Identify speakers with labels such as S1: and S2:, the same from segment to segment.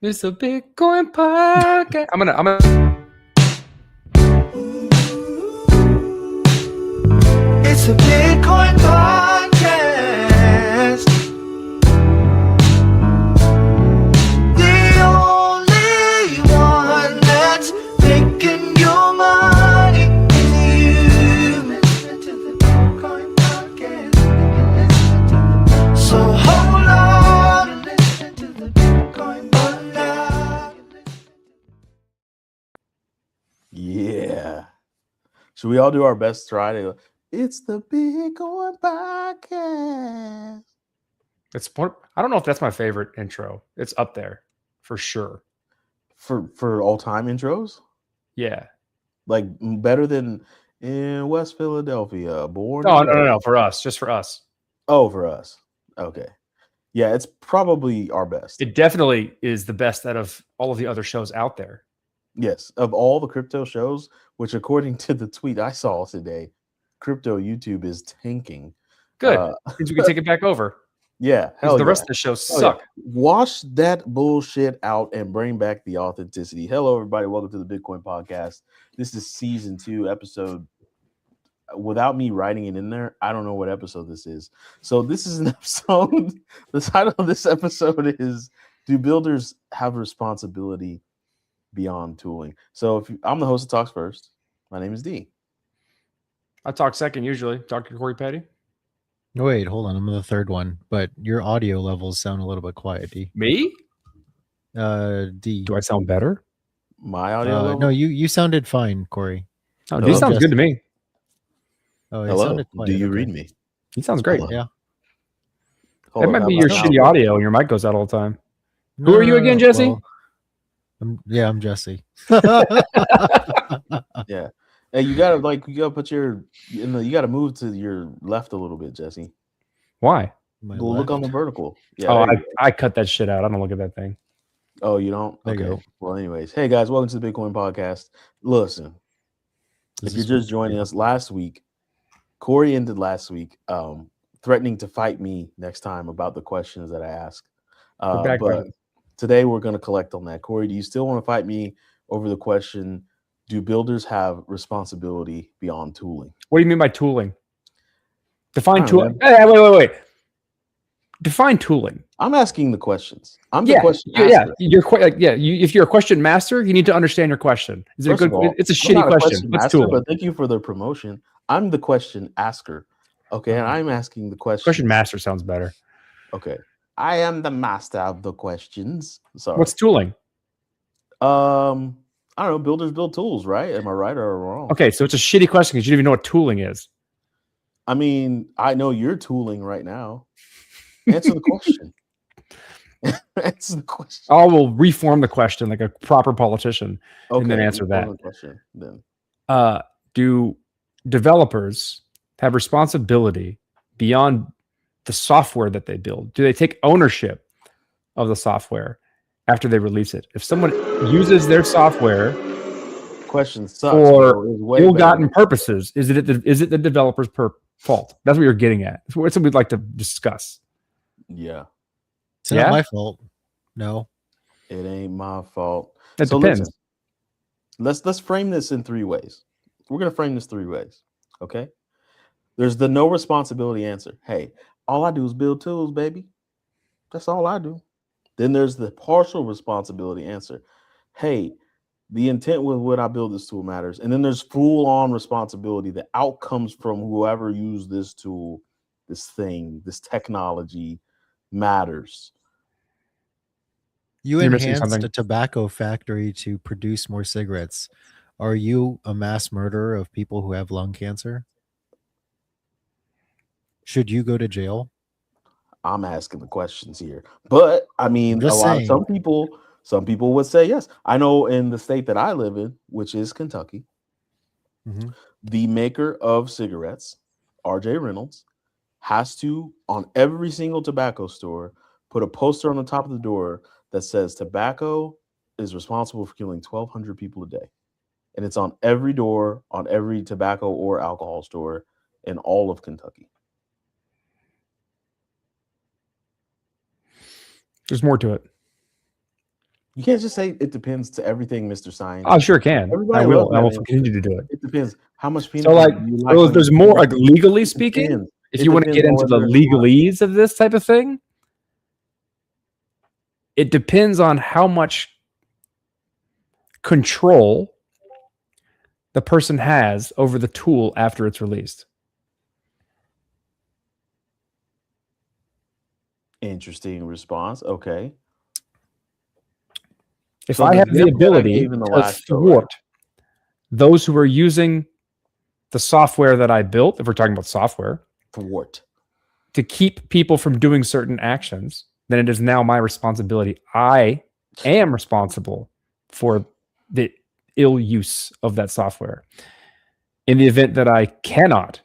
S1: It's a Bitcoin podcast. I'm gonna.
S2: It's a Bitcoin podcast. The only one that's making your money is you. Listen to the Bitcoin podcast. So hold on and listen to the Bitcoin podcast.
S3: Yeah. Should we all do our best try to? It's the Bitcoin podcast.
S1: It's one. I don't know if that's my favorite intro. It's up there for sure.
S3: For all time intros,
S1: Yeah.
S3: like better than in West Philadelphia. Born.
S1: No. For us, just for us.
S3: Oh, for us. Okay. Yeah, it's probably our best.
S1: It definitely is the best out of all of the other shows out there.
S3: Yes, of all the crypto shows, which according to the tweet I saw today, crypto YouTube is tanking.
S1: Good. Means we can take it back over.
S3: Yeah,
S1: Because
S3: hell
S1: the
S3: yeah.
S1: rest of the shows
S3: Oh,
S1: suck.
S3: yeah. Wash that bullshit out and bring back the authenticity. Hello, everybody. Welcome to the Bitcoin Podcast. This is season 2, episode. Without me writing it in there, I don't know what episode this is. So this is an episode. The title of this episode is "Do Builders Have Responsibility Beyond Tooling?" So I'm the host of Talks First. My name is D.
S1: I talk second usually. Dr. Corey Petty.
S4: Wait, hold on. I'm the third one, but your audio levels sound a little bit quiet, D.
S1: Me?
S4: D.
S1: Do I sound better?
S3: My audio level?
S4: No, you sounded fine, Corey.
S1: Oh,
S3: Hello?
S1: he sounds good to me.
S4: Oh, it
S3: Hello.
S4: sounded quiet.
S3: Do you
S4: okay.
S3: read me?
S1: He sounds great.
S3: Hello.
S4: Yeah.
S3: Hold
S1: It
S3: on,
S1: might
S3: how
S1: be
S3: about
S1: your
S3: now?
S1: shitty audio and your mic goes out all the time.
S4: No,
S1: Who are you again, Jesse?
S4: well, I'm Jesse.
S3: Yeah. Hey, you gotta put your, you gotta move to your left a little bit, Jesse.
S1: Why?
S4: My
S3: Go look on the
S4: left.
S3: vertical. Yeah.
S1: Oh,
S3: there you go.
S1: I cut that shit out. I don't look at that thing.
S3: Oh, you don't?
S4: There you
S3: Okay.
S4: go.
S3: Well, anyways, hey guys, welcome to the Bitcoin Podcast. Listen,
S4: Is
S3: if you're
S4: this
S3: just
S4: what-
S3: joining us, last week, Corey ended last week threatening to fight me next time about the questions that I ask.
S1: We're back,
S3: But
S1: buddy.
S3: today we're going to collect on that. Corey, do you still want to fight me over the question, do builders have responsibility beyond tooling?
S1: What do you mean by tooling?
S3: I
S1: Define
S3: don't
S1: tooling.
S3: know.
S1: Hey, wait. Define tooling.
S3: I'm asking the questions. I'm the
S1: Yeah,
S3: question
S1: yeah.
S3: asker.
S1: You're quite like if you're a question master, you need to understand your question. Is it
S3: First
S1: a
S3: of
S1: good?
S3: all,
S1: It's a
S3: I'm
S1: shitty
S3: not a
S1: question. What's
S3: master,
S1: tooling?
S3: but thank you for the promotion. I'm the question asker. Okay, and I'm asking the question.
S1: Question master sounds better.
S3: Okay, I am the master of the questions. Sorry.
S1: What's tooling?
S3: I don't know. Builders build tools, right? Am I right or wrong?
S1: Okay, so it's a shitty question because you don't even know what tooling is.
S3: I mean, I know you're tooling right now. Answer the question. Answer the question.
S1: I will reform the question like a proper politician.
S3: Okay,
S1: then answer
S3: reform
S1: that.
S3: the question, then.
S1: Do developers have responsibility beyond the software that they build? Do they take ownership of the software after they release it? If someone uses their software
S3: Question sucks.
S1: for
S3: bro. It's way
S1: ill-gotten
S3: better.
S1: purposes, is it the developer's fault? That's what you're getting at. It's what we'd like to discuss.
S3: Yeah,
S4: It's
S1: Yeah?
S4: not my fault. No.
S3: it ain't my fault.
S1: That
S3: So
S1: depends.
S3: listen, let's frame this in 3 ways. We're gonna frame this 3 ways. Okay. There's the no responsibility answer. Hey, all I do is build tools, baby. That's all I do. Then there's the partial responsibility answer. Hey, the intent with what I build this tool matters. And then there's full-on responsibility. The outcomes from whoever used this tool, this thing, this technology matters.
S4: You
S1: You're missing
S4: enhanced
S1: something.
S4: a tobacco factory to produce more cigarettes. Are you a mass murderer of people who have lung cancer? Should you go to jail?
S3: I'm asking the questions here. But I mean,
S4: just saying.
S3: some people would say yes. I know in the state that I live in, which is Kentucky,
S4: Mhm.
S3: the maker of cigarettes, RJ Reynolds, has to, on every single tobacco store, put a poster on the top of the door that says tobacco is responsible for killing 1,200 people a day. And it's on every door, on every tobacco or alcohol store in all of Kentucky.
S1: There's more to it.
S3: You can't just say it depends to everything, Mr. Science.
S1: I sure can.
S3: Everybody
S1: I will.
S3: loves
S1: I will
S3: that answer.
S1: continue to do it.
S3: It depends. How much peanut
S1: So,
S3: butter
S1: like,
S3: do you like on
S1: there's
S3: your
S1: more,
S3: bread?
S1: like, legally
S3: It
S1: speaking,
S3: depends.
S1: if
S3: It
S1: you want to
S3: depends
S1: get
S3: on
S1: into the
S3: whether it's hot.
S1: legalese of this type of thing, it depends on how much control the person has over the tool after it's released.
S3: Interesting response. Okay.
S1: If
S3: So
S1: I
S3: the
S1: have the
S3: example that I
S1: ability
S3: gave in the
S1: to
S3: last show, right?
S1: thwart those who are using the software that I built, if we're talking about software,
S3: Thwart.
S1: to keep people from doing certain actions, then it is now my responsibility. I am responsible for the ill use of that software. In the event that I cannot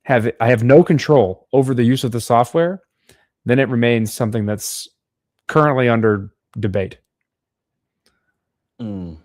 S1: have it, I have no control over the use of the software, then it remains something that's currently under debate.
S3: Mm.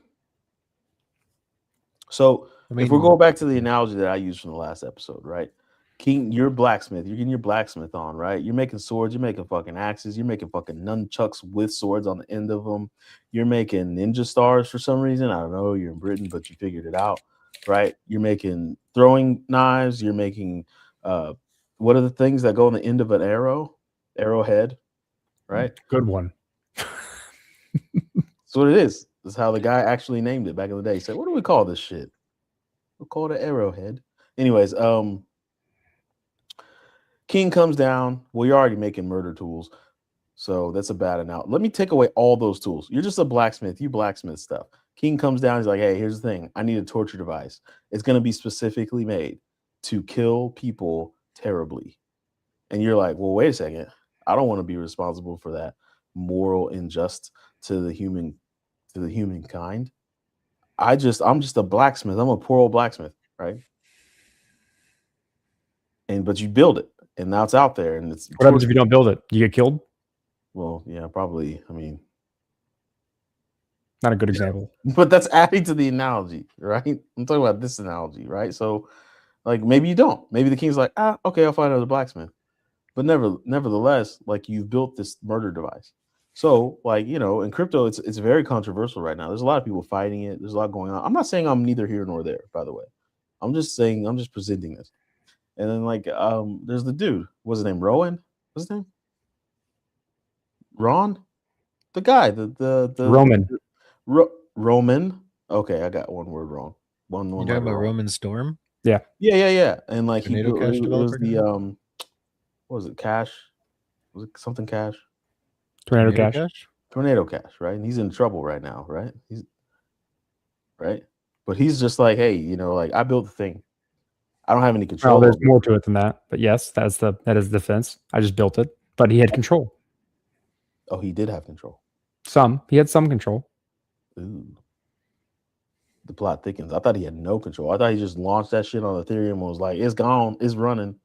S3: So
S4: I
S3: if we
S4: mean,
S3: go back to the analogy that I used from the last episode, right? King, you're blacksmith. You're getting your blacksmith on, right? You're making swords. You're making fucking axes. You're making fucking nunchucks with swords on the end of them. You're making ninja stars for some reason. I don't know. You're in Britain, but you figured it out, right? You're making throwing knives. You're making what are the things that go on the end of an arrow? Arrowhead, right?
S1: Good one.
S3: That's what it is. That's how the guy actually named it back in the day. He said, "What do we call this shit? We'll call it an arrowhead." Anyways, King comes down. Well, you're already making murder tools, so that's a bad analogy. Let me take away all those tools. You're just a blacksmith. You blacksmith stuff. King comes down. He's like, "Hey, here's the thing. I need a torture device. It's going to be specifically made to kill people terribly." And you're like, "Well, wait a second. I don't want to be responsible for that moral injustice to the humankind. I'm just a blacksmith. I'm a poor old blacksmith, right? But you build it, and now it's out there, and it's
S1: What happens if you don't build it? You get killed?
S3: well, yeah, probably. I mean,
S1: Not a good example.
S3: but that's adding to the analogy, right? I'm talking about this analogy, right? So, like, maybe you don't. Maybe the king's like, okay, I'll find another blacksmith. But nevertheless, like, you've built this murder device. So, like, in crypto, it's very controversial right now. There's a lot of people fighting it. There's a lot going on. I'm not saying I'm neither here nor there, by the way. I'm just presenting this. And then, like, there's the dude. What's his name? Rowan? What's his name? Ron? The guy. The
S1: Roman.
S3: Roman. Okay, I got one word wrong. One
S4: you're
S3: word
S4: talking about
S3: wrong.
S4: Roman Storm?
S3: Yeah. And like
S4: Tornado Cash
S3: it was
S4: developer
S3: the
S4: guy?
S3: what was it? Cash? Was it something Cash?
S1: Tornado Cash.
S3: Tornado Cash, right? And he's in trouble right now, right? He's right, but he's just like, hey, like, I built the thing. I don't have any control.
S1: Well, there's
S3: over it.
S1: more to it than that. But yes, that is the defense. I just built it, but he had control.
S3: Oh, he did have control.
S1: He had some control.
S3: Ooh. The plot thickens. I thought he had no control. I thought he just launched that shit on Ethereum and was like, it's gone, it's running.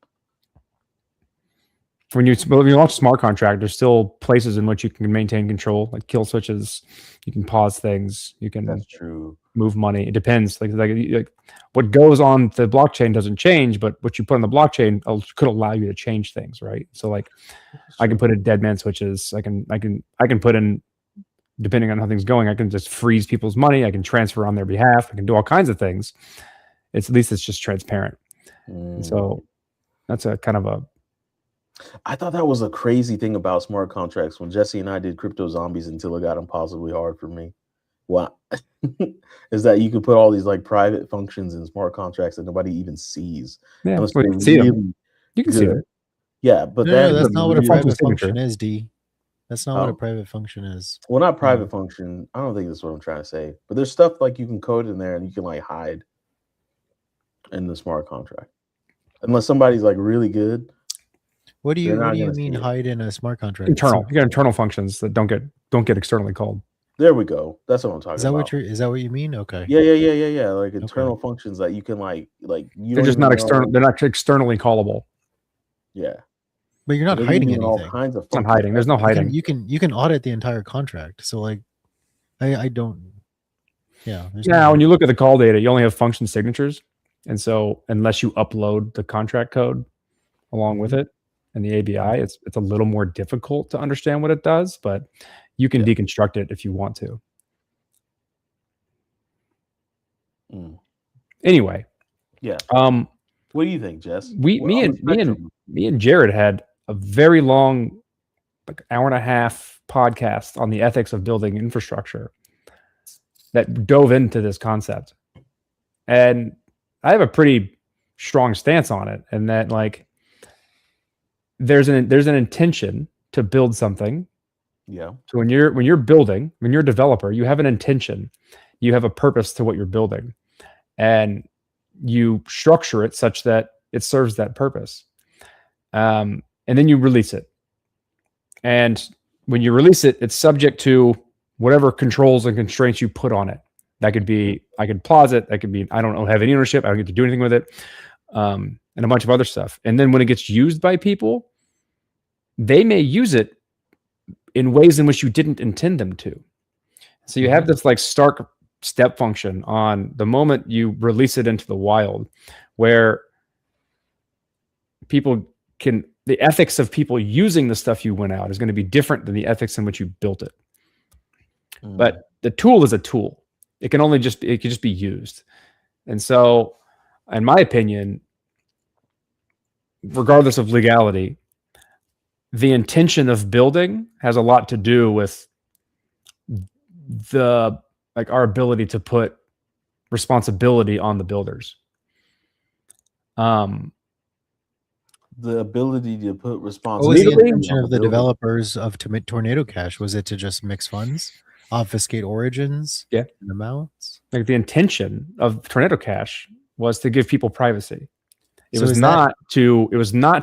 S1: When you launch a smart contract, there's still places in which you can maintain control, like kill switches. You can pause things. You can
S3: That's true.
S1: move money. It depends. Like what goes on the blockchain doesn't change, but what you put on the blockchain could allow you to change things, right? So, like, I can put in dead man switches. I can put in, depending on how things going, I can just freeze people's money. I can transfer on their behalf. I can do all kinds of things. At least it's just transparent. So that's a kind of a.
S3: I thought that was a crazy thing about smart contracts when Jesse and I did Crypto Zombies until it got impossibly hard for me. Well, is that you could put all these, like, private functions in smart contracts that nobody even sees.
S1: Yeah,
S3: Unless
S1: well, you
S3: they're
S1: can see them.
S3: really
S1: You can see
S3: good.
S1: them.
S3: Yeah, but
S4: No, that's not what a
S1: really-
S4: private
S1: signature.
S4: function is, D. That's not what
S3: Oh.
S4: a private function is.
S3: Well, not private function. I don't think that's what I'm trying to say. But there's stuff like you can code in there and you can, like, hide in the smart contract. Unless somebody's, like, really good.
S4: What do you
S3: not gonna
S4: mean
S3: see it.
S4: hide in a smart contract?
S1: Internal. You got internal functions that don't get externally called.
S3: There we go. That's what I'm talking
S4: Is that
S3: about.
S4: is that what you mean? Okay.
S3: Yeah. Like internal functions that you can like you.
S1: They're just not external. They're not externally callable.
S3: Yeah,
S4: But you're not
S3: They're
S4: hiding
S3: using all
S4: anything.
S3: kinds of
S1: It's not
S3: functions.
S1: hiding. There's no hiding.
S4: You can audit the entire contract. So, like, I don't. Yeah. there's no
S1: Now, when
S4: hiding.
S1: you look at the call data, you only have function signatures, and so unless you upload the contract code along with it and the ABI, it's a little more difficult to understand what it does. But You can
S3: Yeah.
S1: deconstruct it if you want to. Anyway,
S3: Yeah.
S1: um,
S3: What do you think, Jess?
S1: me and Jared had a very long, like hour and a half podcast on the ethics of building infrastructure that dove into this concept. And I have a pretty strong stance on it, and that like there's an intention to build something.
S3: Yeah.
S1: So when you're building, when you're a developer, you have an intention, you have a purpose to what you're building, and you structure it such that it serves that purpose. And then you release it. And when you release it, it's subject to whatever controls and constraints you put on it. That could be, I could pause it. That could be, I don't have any ownership. I don't get to do anything with it. And a bunch of other stuff. And then when it gets used by people, they may use it in ways in which you didn't intend them to. So you have this like stark step function on the moment you release it into the wild, where people can, the ethics of people using the stuff you went out is going to be different than the ethics in which you built it. But the tool is a tool. It can just be used. And so, in my opinion, regardless of legality, the intention of building has a lot to do with the like our ability to put responsibility on the builders.
S3: The ability to put
S4: What was
S3: responsibility.
S4: the intention
S3: on
S4: of the
S3: builder.
S4: developers of Tornado Cash? Was it to just mix funds, obfuscate origins,
S1: Yeah.
S4: and amounts?
S1: Like the intention of Tornado Cash was to give people privacy. It
S4: So
S1: was
S4: is
S1: not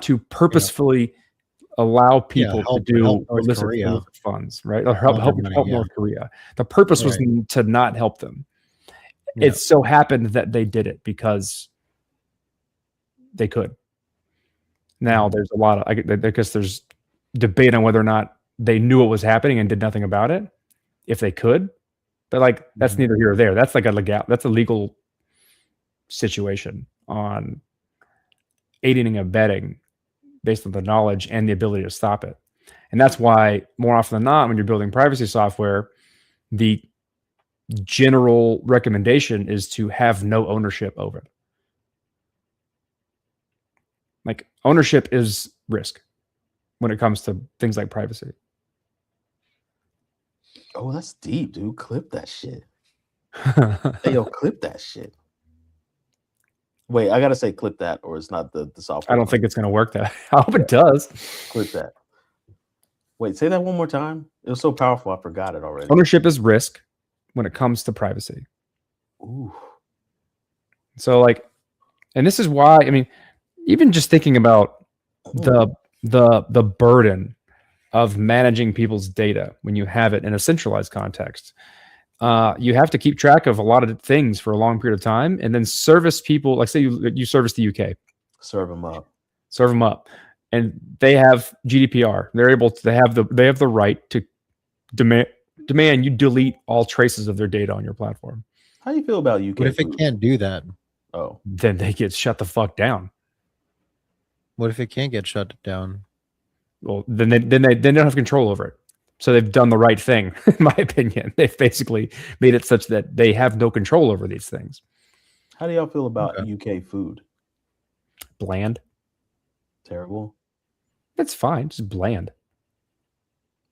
S1: to purposefully allow people
S4: help
S1: to do
S4: North
S1: illicit
S4: Korea.
S1: funds, right? Or help
S4: Launder money, yeah.
S1: North Korea. The purpose was
S4: Right.
S1: to not help them.
S4: Yeah.
S1: It so happened that they did it because they could. Now there's a lot of, because there's debate on whether or not they knew what was happening and did nothing about it, if they could. But like that's neither here or there. That's like that's a legal situation on aiding and abetting based on the knowledge and the ability to stop it. And that's why more often than not, when you're building privacy software, the general recommendation is to have no ownership over it. Like ownership is risk when it comes to things like privacy.
S3: Oh, that's deep, dude. Clip that shit. Hey, yo, clip that shit. Wait, I gotta say clip that, or it's not the software.
S1: I don't think it's going to work that. I hope it does.
S3: Clip that. Wait, say that one more time. It was so powerful, I forgot it already.
S1: Ownership is risk when it comes to privacy.
S3: Ooh.
S1: So like, and this is why, I mean, even just thinking about the burden of managing people's data when you have it in a centralized context, you have to keep track of a lot of things for a long period of time, and then service people. Like say you service the UK,
S3: serve them up,
S1: and they have GDPR. They're able to they have the right to demand you delete all traces of their data on your platform.
S3: How do you feel about UK?
S4: What if it can't do that?
S3: Oh,
S1: then they get shut the fuck down.
S4: What if it can't get shut down?
S1: Well, then they don't have control over it. So they've done the right thing, in my opinion. They've basically made it such that they have no control over these things.
S3: How do y'all feel about UK food?
S1: Bland.
S3: Terrible.
S1: It's fine. Just bland.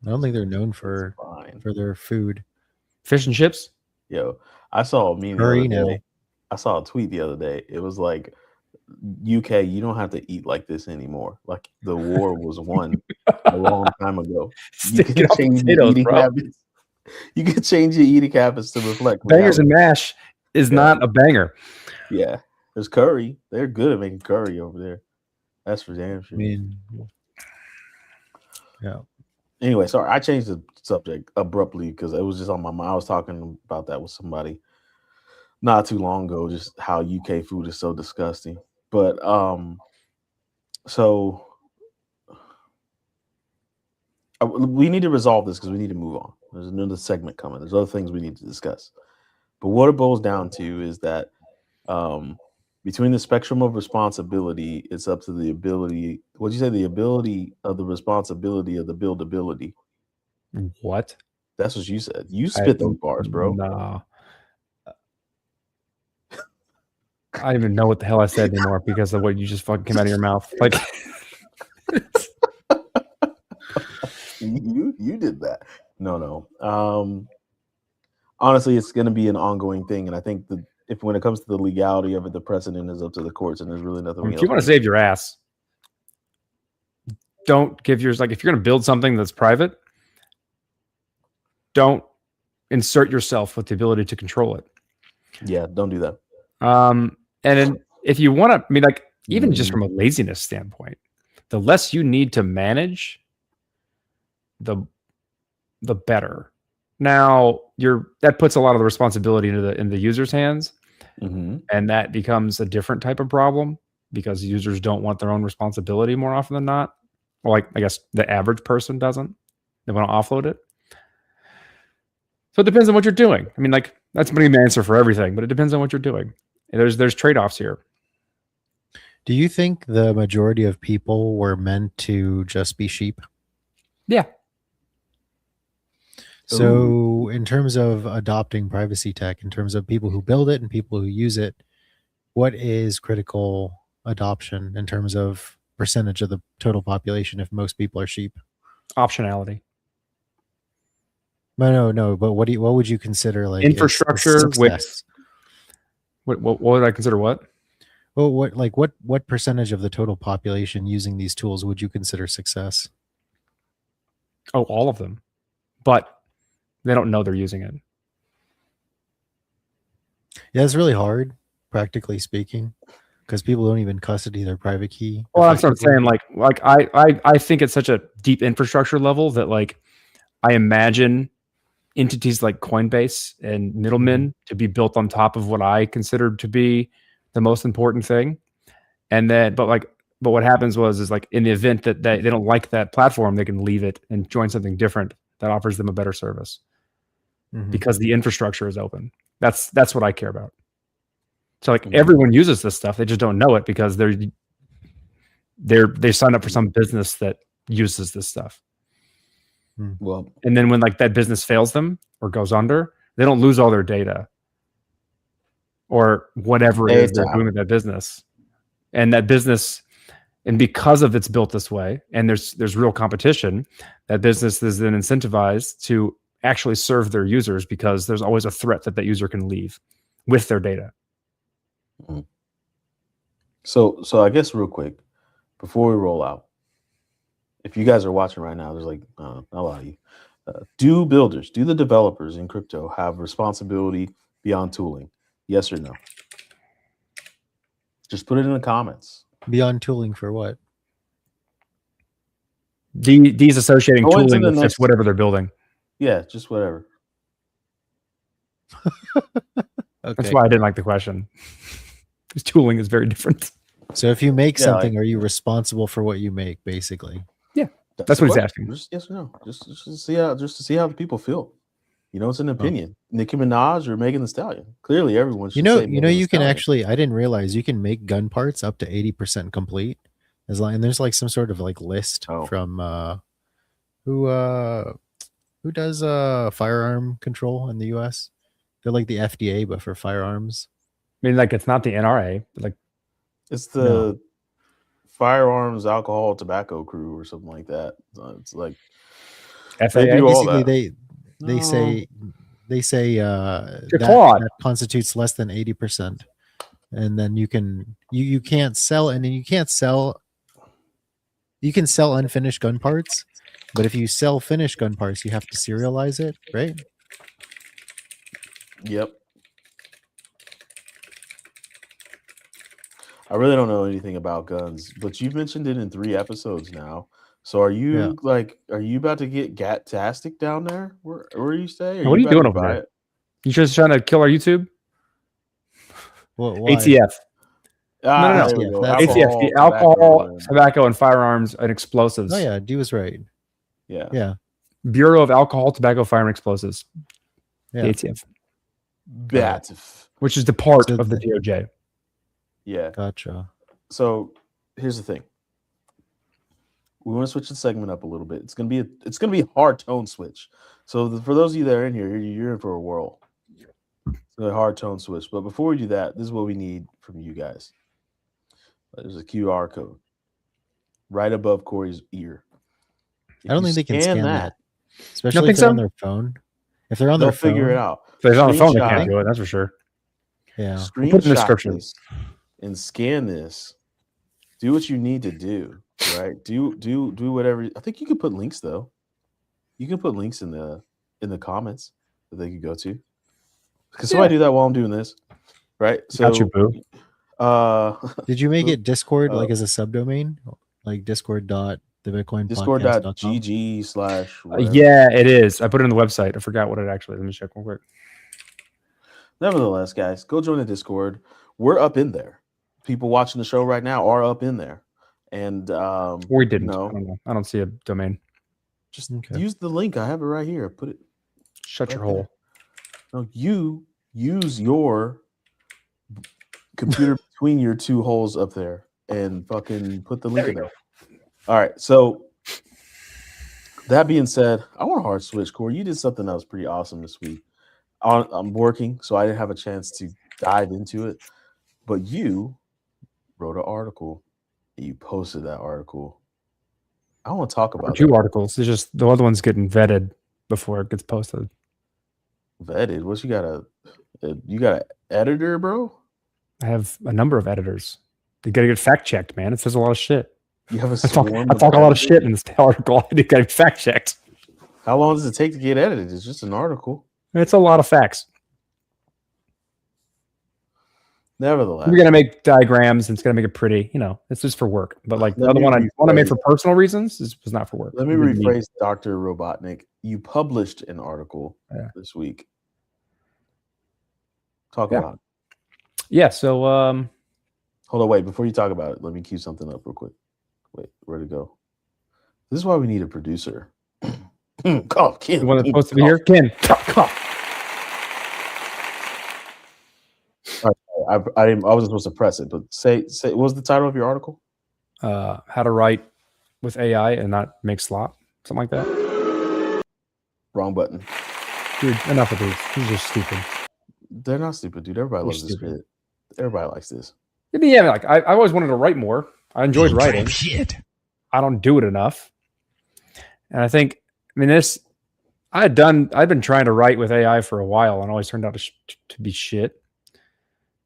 S4: I don't think they're known for their food.
S1: Fish and chips.
S3: Yo, I saw a meme the other day. I saw a tweet the other day. It was like, UK, you don't have to eat like this anymore. Like the war was won a long time ago. You can change your eating habits. You can change your eating habits to reflect
S1: bangers and mash is not a banger.
S3: Yeah, there's curry. They're good at making curry over there. That's for damn sure.
S4: I mean, yeah.
S3: Anyway, sorry, I changed the subject abruptly because it was just on my mind. I was talking about that with somebody not too long ago, just how UK food is so disgusting. But so we need to resolve this because we need to move on. There's another segment coming. There's other things we need to discuss. But what it boils down to is that between the spectrum of responsibility, it's up to the ability. What'd you say? The ability of the responsibility of the buildability.
S1: What?
S3: That's what you said. You spit those bars, bro.
S1: No. I don't even know what the hell I said anymore because of what you just fucking came out of your mouth. Like,
S3: you did that. No. Honestly, it's going to be an ongoing thing, and I think that if when it comes to the legality of it, the precedent is up to the courts, and there's really nothing.
S1: if you want to save your ass, don't give yours. Like, if you're going to build something that's private, don't insert yourself with the ability to control it.
S3: Yeah, don't do that.
S1: And then if you want to, I mean, like, even just from a laziness standpoint, the less you need to manage, the better. Now that puts a lot of the responsibility in the user's hands, and that becomes a different type of problem because users don't want their own responsibility more often than not. Well, like, I guess the average person doesn't. They want to offload it. So it depends on what you're doing. I mean, like, that's pretty the answer for everything, but it depends on what you're doing. There's trade-offs here.
S4: Do you think the majority of people were meant to just be sheep?
S1: Yeah.
S4: So in terms of adopting privacy tech, in terms of people who build it and people who use it, what is critical adoption in terms of percentage of the total population if most people are sheep?
S1: Optionality.
S4: No. But what would you consider like
S1: infrastructure with what would I consider what?
S4: Well, what percentage of the total population using these tools would you consider success?
S1: Oh, all of them. But they don't know they're using it.
S4: Yeah, it's really hard, practically speaking, because people don't even custody their private key.
S1: Well, that's what I'm saying. Like I think it's such a deep infrastructure level that, like, I imagine entities like Coinbase and middlemen to be built on top of what I consider to be the most important thing. And then, but what happens is like, in the event that they don't like that platform, they can leave it and join something different that offers them a better service because the infrastructure is open. That's what I care about. So, like, everyone uses this stuff. They just don't know it because they signed up for some business that uses this stuff.
S3: Well,
S1: and then when, like, that business fails them or goes under, they don't lose all their data or whatever it is they're doing with that business. And that business, and because of it's built this way, and there's real competition, that business is then incentivized to actually serve their users because there's always a threat that user can leave with their data.
S3: So I guess real quick before we roll out, if you guys are watching right now, there's like a lot of you. Do the developers in crypto have responsibility beyond tooling? Yes or no? Just put it in the comments.
S4: Beyond tooling for what?
S1: Disassociating tooling with just whatever they're building.
S3: Yeah, just whatever.
S1: That's why I didn't like the question. Because tooling is very different.
S4: So if you make something, are you responsible for what you make, basically?
S1: Yeah, that's what he's asking.
S3: Just yes or no. Just to see how the people feel. You know, it's an opinion. Nicki Minaj or Megan Thee Stallion. Clearly, everyone should say
S4: you can actually. I didn't realize you can make gun parts up to 80% complete. And there's like some sort of like list from who does firearm control in the U.S. They're like the FDA, but for firearms.
S1: I mean, like, it's not the NRA. Like,
S3: it's the Firearms, Alcohol, Tobacco Crew or something like that. It's like
S1: FAA.
S3: They do all
S4: basically,
S3: that.
S4: they say that constitutes less than 80%, and then you can't sell, and then you can sell unfinished gun parts, but if you sell finished gun parts, you have to serialize it, right?
S3: Yep. I really don't know anything about guns, but you've mentioned it in 3 episodes now. So are you about to get gat-tastic down there? Where you stay?
S1: What are you doing over there? You just trying to kill our YouTube?
S4: Well, why?
S1: ATF.
S3: No.
S1: ATF, the alcohol, tobacco, and firearms and explosives.
S4: Oh yeah, D was right.
S3: Yeah.
S1: Bureau of Alcohol, Tobacco, Fire, and Explosives.
S4: Yeah.
S1: The ATF. Which is the part of the DOJ.
S3: Yeah.
S4: Gotcha.
S3: So here's the thing. we want to switch the segment up a little bit. It's gonna be a hard tone switch. So for those of you that are in here, you're in for a whirl. It's a hard tone switch. But before we do that, this is what we need from you guys. There's a QR code right above Corey's ear.
S4: I don't think they can scan that, especially
S1: think
S4: if they're
S1: so?
S4: on their phone. If they're on
S3: They'll
S4: their phone,
S3: figure it out.
S1: If they're on the phone, they
S3: Screenshot-
S1: can't do it. That's for sure.
S4: Yeah,
S1: We'll put it in the
S3: Screenshot
S1: description.
S3: this and scan this. Do what you need to do. Right? Do whatever. I think you can put links though. You can put links in the comments that they could go to. Can somebody do that while I'm doing this? Right. So
S1: Got you, boo.
S4: Did you make it Discord like as a subdomain, like Discord.thebitcoinpodcast.com?
S3: Discord.gg/
S1: Yeah, it is. I put it on the website. I forgot what it actually is. Let me check real quick.
S3: Nevertheless, guys, go join the Discord. We're up in there. People watching the show right now are up in there. And
S1: We didn't.
S3: no.
S1: I don't know. I don't see a domain.
S3: Just
S4: Okay.
S3: use the link. I have it right here. Put it.
S1: Shut your
S3: Right
S1: hole.
S3: No, you use your computer between your two holes up there and fucking put the link in there. All right. So that being said, I want a hard switch, Corey. You did something that was pretty awesome this week. I'm working, so I didn't have a chance to dive into it. But you wrote an article. And you posted that article. I want to talk about
S1: Two
S3: that.
S1: articles. It's just the other one's getting vetted before it gets posted.
S3: Vetted. What you got an editor, bro?
S1: I have a number of editors. You got to get fact checked, man. It says a lot of shit.
S3: You have a
S1: I talk
S3: swarm
S1: a lot of
S3: editors?
S1: shit in this article. I got to get fact checked.
S3: How long does it take to get edited? It's just an article.
S1: It's a lot of facts.
S3: Nevertheless,
S1: We're gonna make diagrams and it's gonna make it pretty. You know, it's just for work. But like the
S3: Let
S1: other
S3: me
S1: one I made
S3: rephrase.
S1: for personal reasons was not for work.
S3: let me
S1: It didn't need-
S3: rephrase Dr. Robotnik. You published an article
S1: Yeah.
S3: this week. Talk
S1: Yeah.
S3: about it.
S1: Yeah. So
S3: Hold on, wait. Before you talk about it, let me cue something up real quick. Wait, where'd it go? This is why we need a producer. Cough, Ken.
S1: the one that's supposed to be here, Ken.
S3: I wasn't supposed to press it, but say what was the title of your article?
S1: How to write with AI and not make slop, something like that.
S3: Wrong button.
S1: Dude, enough of these. These are stupid.
S3: They're not stupid, dude. Everybody loves this
S1: stupid.
S3: shit. Everybody likes this.
S1: Yeah, like I always wanted to write more. I enjoyed writing. I don't do it enough, and I think I've been trying to write with AI for a while, and always turned out to be shit.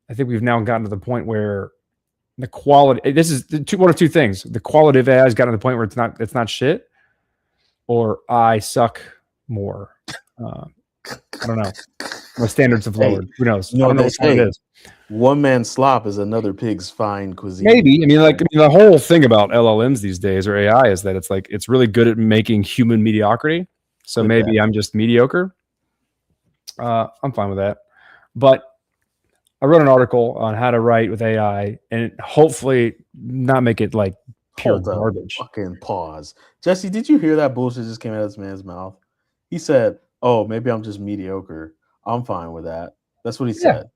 S1: I think we've now gotten to the point where the quality. This is one of two things: the quality of AI has gotten to the point where it's not shit, or I suck more. I don't know. My standards have
S3: Hey,
S1: lowered. Who knows?
S3: you know
S1: I don't know
S3: what
S1: which
S3: they
S1: one it
S3: say.
S1: is.
S3: One man's slop is another pig's fine cuisine.
S1: Maybe. The whole thing about LLMs these days or AI is that it's really good at making human mediocrity. So
S3: With
S1: maybe
S3: that.
S1: I'm just mediocre. I'm fine with that. But I wrote an article on how to write with AI and hopefully not make it like pure
S3: Hold up.
S1: garbage.
S3: Fucking pause. Jesse, did you hear that bullshit just came out of this man's mouth? He said, "Oh, maybe I'm just mediocre. I'm fine with that." That's what he
S1: Yeah.
S3: said.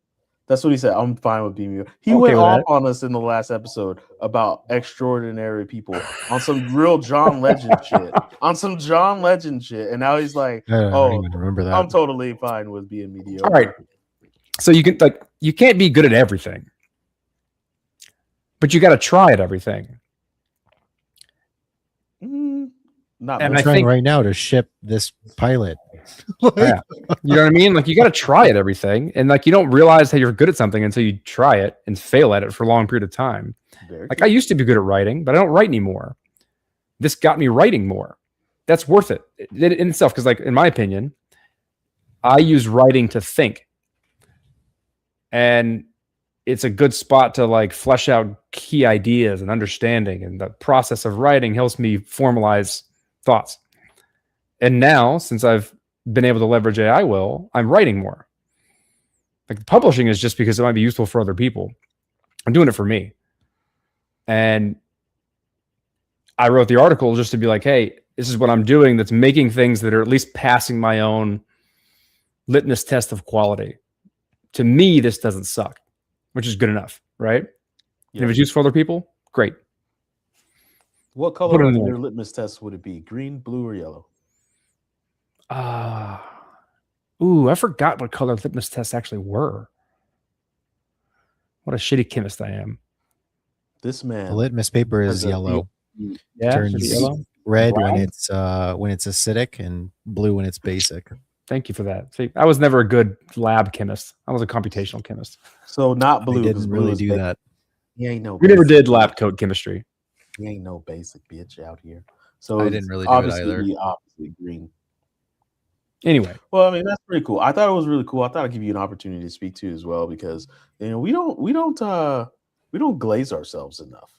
S3: That's what he said. I'm fine with being mediocre. He
S1: Okay
S3: went
S1: with
S3: off
S1: that.
S3: on us in the last episode about extraordinary people on some real John Legend shit. On some John Legend shit. And now he's like,
S4: I don't
S3: "Oh,
S4: even remember that.
S3: I'm totally fine with being mediocre."
S1: All right. So you can't be good at everything, but you got to try at everything.
S3: Not
S1: And
S4: I'm
S1: I
S3: much.
S4: trying
S1: think-
S4: right now to ship this pilot.
S1: Yeah. You know what I mean? Like you got to try at everything, and like you don't realize how you're good at something until you try it and fail at it for a long period of time.
S3: Very
S1: Like I used to be good at writing, but I don't write anymore. This got me writing more. That's worth it in itself. Because like in my opinion, I use writing to think, and it's a good spot to like flesh out key ideas and understanding. And the process of writing helps me formalize thoughts. And now, since I've been able to leverage AI well, I'm writing more. Like publishing is just because it might be useful for other people. I'm doing it for me. And I wrote the article just to be like, hey, this is what I'm doing that's making things that are at least passing my own litmus test of quality. To me, this doesn't suck, which is good enough, right? And if it's useful for other people, great.
S3: What
S1: Put
S3: color
S1: it in
S3: on
S1: the
S3: your
S1: link.
S3: litmus test would it be? Green, blue, or yellow?
S1: I forgot what color litmus tests actually were. What a shitty chemist I am.
S3: This man.
S4: The litmus paper
S3: has
S4: is
S3: a
S4: yellow.
S1: Yeah,
S4: Turns
S1: is it yellow?
S4: red
S3: Brown?
S4: when it's acidic, and blue when it's basic.
S1: Thank you for that. See, I was never a good lab chemist. I was a computational chemist.
S3: So not
S4: I
S3: blue because
S4: didn't
S3: blue
S4: really
S3: is
S4: do
S3: basic.
S4: that.
S3: He ain't no.
S1: We never
S3: basic
S1: did
S3: bitch.
S1: lab coat chemistry.
S3: He ain't no basic bitch out here. So
S4: I
S3: it's
S4: didn't really do it
S3: obviously
S4: either.
S3: the opposite green.
S1: Anyway,
S3: Well, I mean that's pretty cool. I thought it was really cool. I thought I'd give you an opportunity to speak to as well because we don't glaze ourselves enough.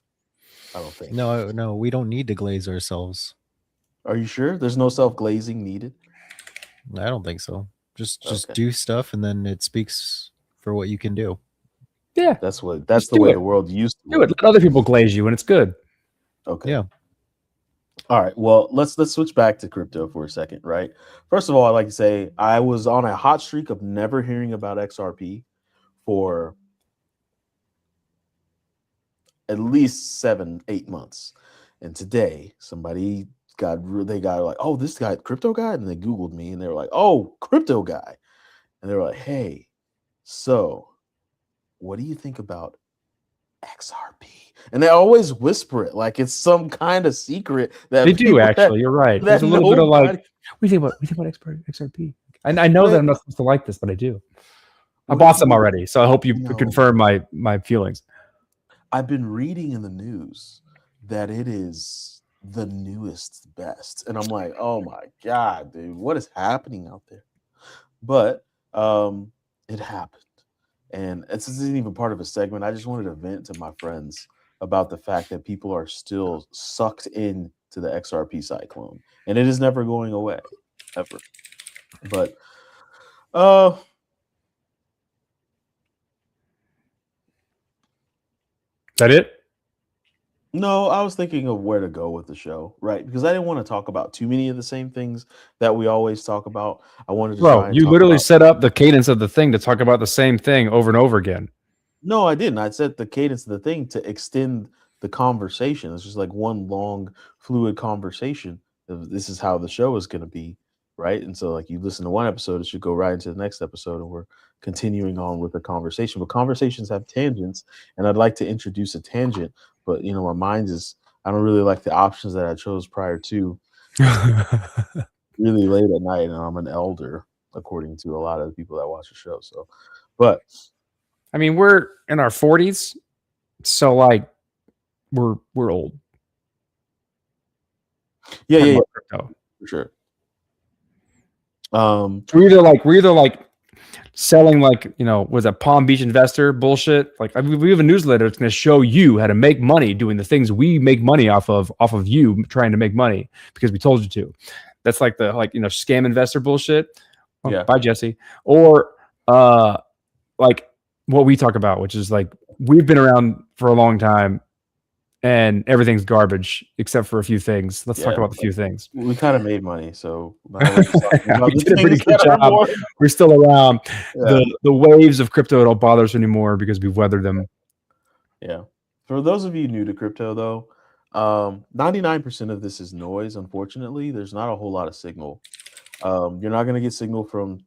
S3: I don't think.
S4: No, we don't need to glaze ourselves.
S3: Are you sure? There's no self-glazing needed?
S4: I don't think so. Just
S3: Okay.
S4: do stuff, and then it speaks for what you can do.
S1: yeah,
S3: That's the
S1: Just
S3: way
S1: do it.
S3: the world used to
S1: do
S3: work.
S1: it. Let other people glaze you, and it's good.
S3: Okay.
S4: Yeah.
S3: All right. Well, let's switch back to crypto for a second, right? First of all, I'd like to say I was on a hot streak of never hearing about XRP for at least 7-8 months. And today somebody got like, oh, this guy, crypto guy, and they Googled me and they were like, oh, crypto guy. And they were like, hey, so what do you think about XRP? And they always whisper it like it's some kind of secret that
S1: They do
S3: people
S1: actually. You're right.
S3: that
S1: There's a little bit of
S3: nobody-
S1: like, we think about XRP. I know that I'm not supposed to like this, but I do. I
S3: What
S1: bought
S3: if
S1: some
S3: you-
S1: already, so I hope you
S3: No.
S1: confirm my feelings.
S3: I've been reading in the news that it is the newest best. And I'm like, oh my God, dude, what is happening out there? But it happened. And this isn't even part of a segment. I just wanted to vent to my friends about the fact that people are still sucked in to the XRP cyclone. And it is never going away, ever. But
S1: Is that it?
S3: no, I was thinking of where to go with the show, right? Because I didn't want to talk about too many of the same things that we always talk about. I wanted to try
S1: Bro,
S3: and
S1: you
S3: talk
S1: literally
S3: about...
S1: set up the cadence of the thing to talk about the same thing over and over again.
S3: No, I didn't. I set the cadence of the thing to extend the conversation. It's just like one long, fluid conversation. This is how the show is going to be, right? And so, like, you listen to one episode, it should go right into the next episode, and we're continuing on with the conversation. But conversations have tangents, and I'd like to introduce a tangent. But my mind is, I don't really like the options that I chose prior to. Really late at night, and I'm an elder, according to a lot of the people that watch the show. So, but
S1: I mean, we're in our 40s, so like we're old.
S3: yeah,
S1: Crypto.
S3: for sure.
S1: We're either like selling was that Palm Beach investor bullshit. Like we have a newsletter that's going to show you how to make money doing the things we make money off of you trying to make money because we told you to. That's like the scam investor bullshit. Oh,
S3: Yeah.
S1: Bye, Jesse. Or like what we talk about, which is like we've been around for a long time and everything's garbage except for a few things. Let's talk about the few things.
S3: We kind of made money, so
S1: We did a pretty good job. We're still around.
S3: Yeah.
S1: The waves of crypto don't bother us anymore because we've weathered them.
S3: Yeah. For those of you new to crypto, though, 99% of this is noise. Unfortunately, there's not a whole lot of signal. You're not going to get signal from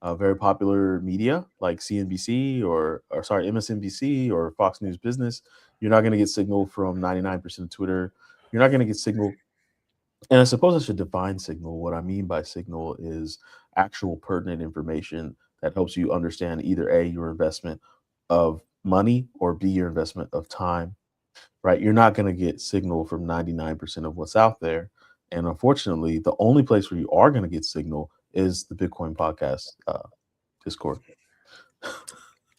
S3: very popular media like CNBC or MSNBC or Fox News Business. You're not going to get signal from 99% of Twitter. You're not going to get signal. And I suppose I should define signal. What I mean by signal is actual pertinent information that helps you understand either A, your investment of money, or B, your investment of time, right? You're not going to get signal from 99% of what's out there. And unfortunately, the only place where you are going to get signal is the Bitcoin podcast Discord.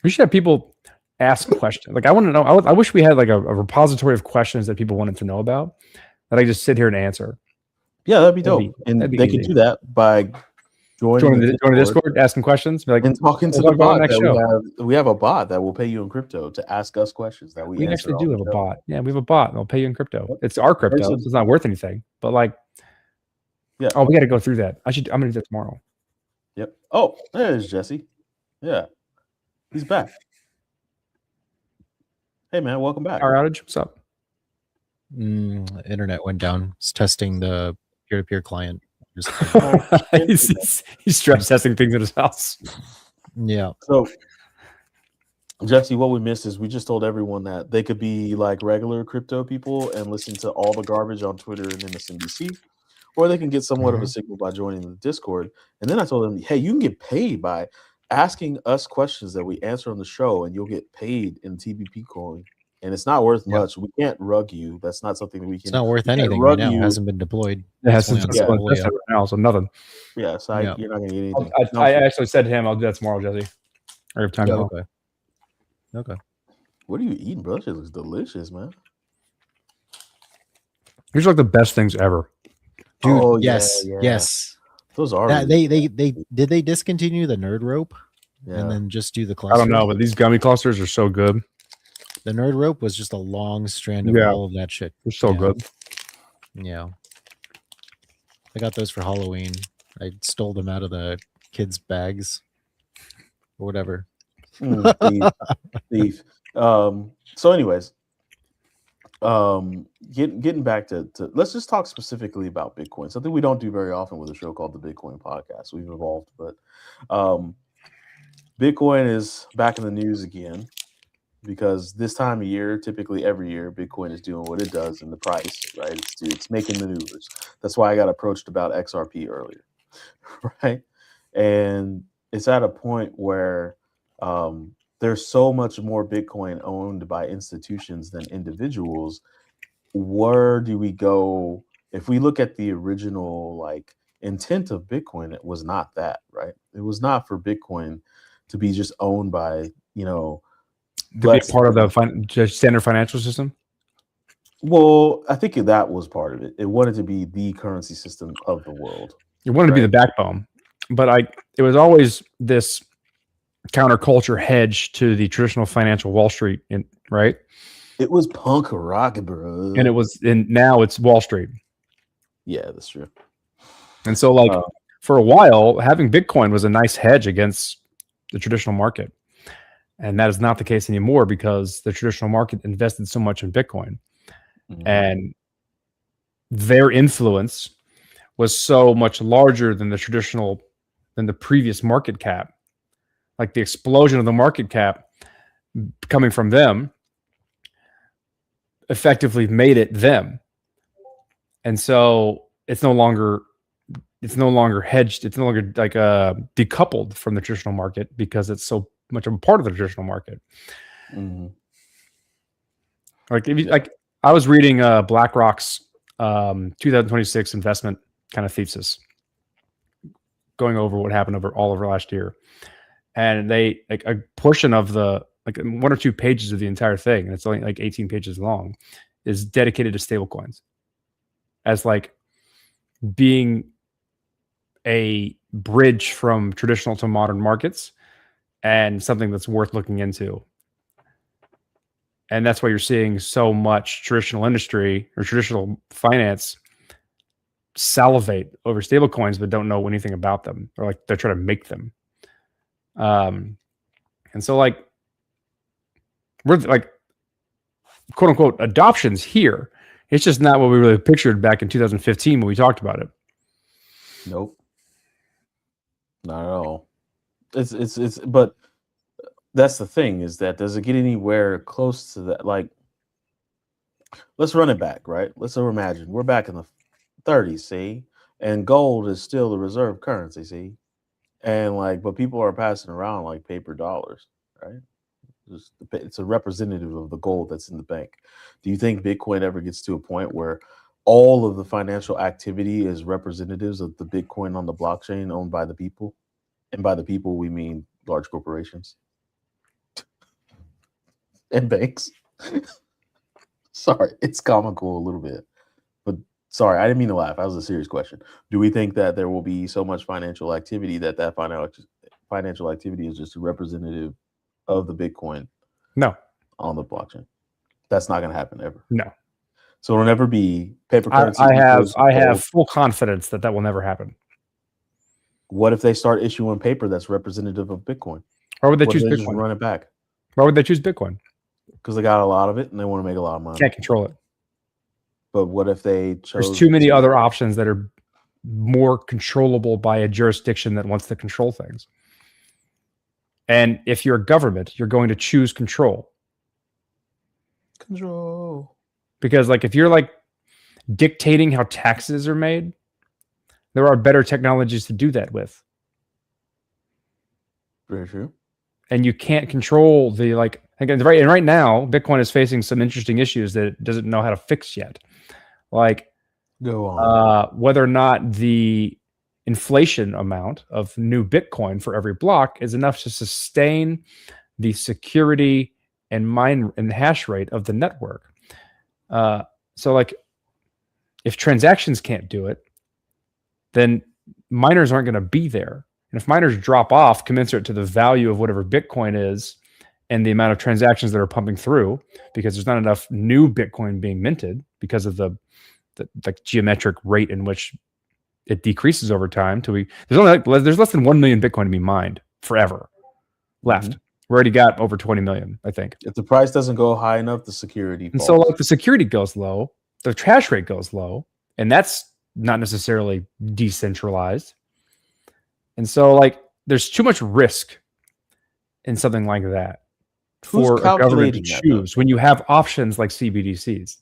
S1: We should have people ask questions. Like I want to know. I wish we had like a repository of questions that people wanted to know about that I just sit here and answer.
S3: Yeah, that'd be dope.
S1: That'd be
S3: they
S1: easy.
S3: can do that by joining the
S1: Discord, asking questions, be like,
S3: and talking to the bot. We have a bot that will pay you in crypto to ask us questions that we
S1: actually do have a bot. Yeah, we have a bot. They'll pay you in crypto.
S3: Yep.
S1: It's our crypto. So it's not worth anything. But like,
S3: yeah.
S1: Oh, we got to go through that. I'm gonna do that tomorrow.
S3: Yep. Oh, there's Jesse. Yeah, he's back. Hey man, welcome back.
S1: Power outage. What's up?
S4: Internet went down. It's testing the peer-to-peer client. Just
S1: he's stress testing things at his house.
S4: yeah.
S3: So, Jesse, what we missed is we just told everyone that they could be like regular crypto people and listen to all the garbage on Twitter and MSNBC, or they can get somewhat of a signal by joining the Discord. And then I told them, hey, you can get paid by asking us questions that we answer on the show, and you'll get paid in TBP coin. And it's not worth much. We can't rug you. That's not something that we can.
S4: It's not worth
S3: we can't
S4: anything right
S3: rug
S4: now. It
S3: you.
S4: hasn't been deployed.
S1: It
S4: It's
S1: has
S4: only on
S1: to
S4: Sequoia.
S1: right now, so nothing.
S3: Yeah, so
S4: Yeah.
S3: you're not going to get anything.
S1: I actually said to him, I'll do that tomorrow, Jesse. I have time
S4: Yeah,
S1: tomorrow.
S4: okay.
S3: What are you eating, bro? It looks delicious, man.
S1: These are like the best things ever.
S4: Dude,
S3: Oh,
S4: yes,
S3: yeah.
S4: yes.
S3: Those are.
S4: That,
S3: really
S4: they did they discontinue the nerd rope
S3: Yeah.
S4: and then just do the cluster?
S1: I don't know, but these gummy clusters are so good.
S4: The nerd rope was just a long strand of
S1: Yeah.
S4: all of that shit.
S1: They're so
S4: Yeah.
S1: good.
S4: Yeah. I got those for Halloween. I stole them out of the kids' bags or whatever.
S3: thief. So, anyways, getting back to let's just talk specifically about Bitcoin. Something we don't do very often with a show called the Bitcoin Podcast. We've evolved, but Bitcoin is back in the news again because this time of year, typically every year, Bitcoin is doing what it does in the price, right? It's making maneuvers. That's why I got approached about XRP earlier, right? And it's at a point where there's so much more Bitcoin owned by institutions than individuals. Where do we go? If we look at the original like intent of Bitcoin, it was not that, right? It was not for Bitcoin to be just owned by,
S1: To be part of the standard financial system.
S3: Well, I think that was part of it. It wanted to be the currency system of the world.
S1: It wanted to be the backbone, but it was always this counterculture hedge to the traditional financial Wall Street, right?
S3: It was punk rock, bro.
S1: And now it's Wall Street.
S3: Yeah, that's true.
S1: And so for a while, having Bitcoin was a nice hedge against the traditional market. And that is not the case anymore because the traditional market invested so much in Bitcoin. Mm-hmm. And their influence was so much larger than the previous market cap. Like the explosion of the market cap coming from them effectively made it them. And so it's no longer hedged. It's no longer like decoupled from the traditional market because it's so much of a part of the traditional market. Mm-hmm. I was reading BlackRock's 2026 investment kind of thesis, going over what happened all over last year. And they a portion of the 1 or 2 pages of the entire thing, and it's only 18 pages long, is dedicated to stablecoins as being a bridge from traditional to modern markets and something that's worth looking into. And that's why you're seeing so much traditional industry or traditional finance salivate over stablecoins, but don't know anything about them, or they're trying to make them. And so we're quote unquote adoptions here. It's just not what we really pictured back in 2015 when we talked about it.
S3: Nope. Not at all. It's but that's the thing, is that does it get anywhere close to that? Let's run it back, right? Let's imagine we're back in the 30s, see, and gold is still the reserve currency, see, and but people are passing around paper dollars, right? It's a representative of the gold that's in the bank. Do you think Bitcoin ever gets to a point where all of the financial activity is representatives of the Bitcoin on the blockchain owned by the people? And by the people, we mean large corporations and banks. Sorry, it's comical a little bit, but sorry, I didn't mean to laugh. That was a serious question. Do we think that there will be so much financial activity that financial activity is just a representative of the Bitcoin?
S1: No.
S3: On the blockchain. That's not going to happen ever.
S1: No.
S3: So it'll never be paper currency.
S1: I have full confidence that will never happen.
S3: What if they start issuing paper that's representative of Bitcoin?
S1: Why would they choose Bitcoin?
S3: Just run it back.
S1: Why would they choose Bitcoin?
S3: Because they got a lot of it and they want to make a lot of money.
S1: Can't control it.
S3: But what if they chose?
S1: There's too many other options that are more controllable by a jurisdiction that wants to control things. And if you're a government, you're going to choose control.
S3: Control.
S1: Because like if you're like dictating how taxes are made, there are better technologies to do that with.
S3: Very true.
S1: And you can't control the like again right now, Bitcoin is facing some interesting issues that it doesn't know how to fix yet. Like
S3: go on.
S1: Whether or not the inflation amount of new Bitcoin for every block is enough to sustain the security and mine and hash rate of the network. So like if transactions can't do it, then miners aren't going to be there. And if miners drop off commensurate to the value of whatever Bitcoin is and the amount of transactions that are pumping through, because there's not enough new Bitcoin being minted because of the geometric rate in which it decreases over time till there's less than 1 million Bitcoin to be mined forever left. We already got over 20 million, I think.
S3: If the price doesn't go high enough, the security falls.
S1: And so like the security goes low, the hash rate goes low, and that's not necessarily decentralized. And so like there's too much risk in something like that for a government to choose when you have options like CBDCs.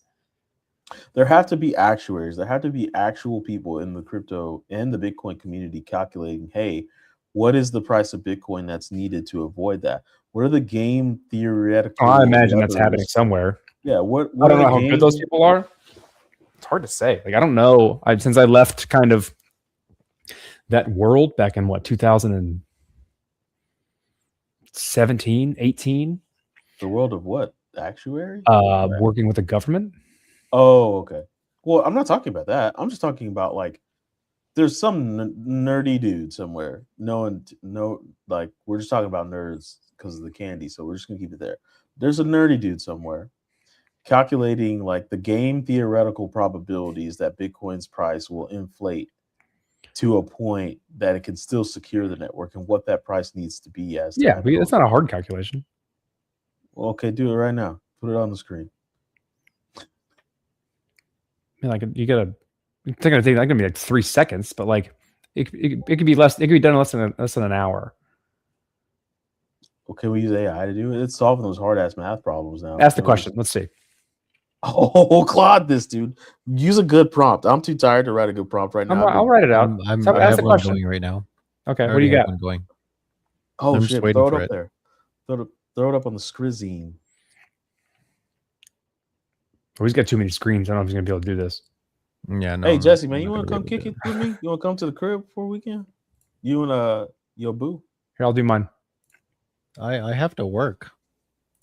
S3: There have to be actuaries. There have to be actual people in the crypto and the Bitcoin community calculating, hey, what is the price of Bitcoin that's needed to avoid that? What are the game theoretical?
S1: I imagine that's happening somewhere.
S3: Yeah. What
S1: I don't know how good those people are. It's hard to say. Like I don't know. Since I left kind of that world back in 2017, 18.
S3: The world of what? Actuary?
S1: Working with the government.
S3: Oh, okay. Well, I'm not talking about that. I'm just talking about like there's some nerdy dude somewhere. We're just talking about nerds because of the candy, so we're just gonna keep it there. There's a nerdy dude somewhere calculating like the game theoretical probabilities that Bitcoin's price will inflate to a point that it can still secure the network and what that price needs to be as.
S1: Yeah, it's not a hard calculation.
S3: Well, okay, do it right now. Put it on the screen.
S1: I mean, like you gotta. It's not gonna be like 3 seconds, but like it could be less. It could be done in less than an hour.
S3: Okay, we use AI to do it. It's solving those hard ass math problems now.
S1: Ask the question. Let's see.
S3: Oh, Claude, this dude. Use a good prompt. I'm too tired to write a good prompt right now.
S1: I'll write it out.
S4: I have the one going right now.
S1: Okay, what do you got?
S4: Going.
S3: Oh
S4: I'm
S3: shit! Throw it up there. Throw it up on the scrizine.
S1: Oh, he's got too many screens. I don't know if he's gonna be able to do this.
S4: Yeah. No,
S3: hey Jesse, man, you want to come kick it with me? You want to come to the crib for a weekend? You and your boo.
S1: Here, I'll do mine.
S4: I have to work.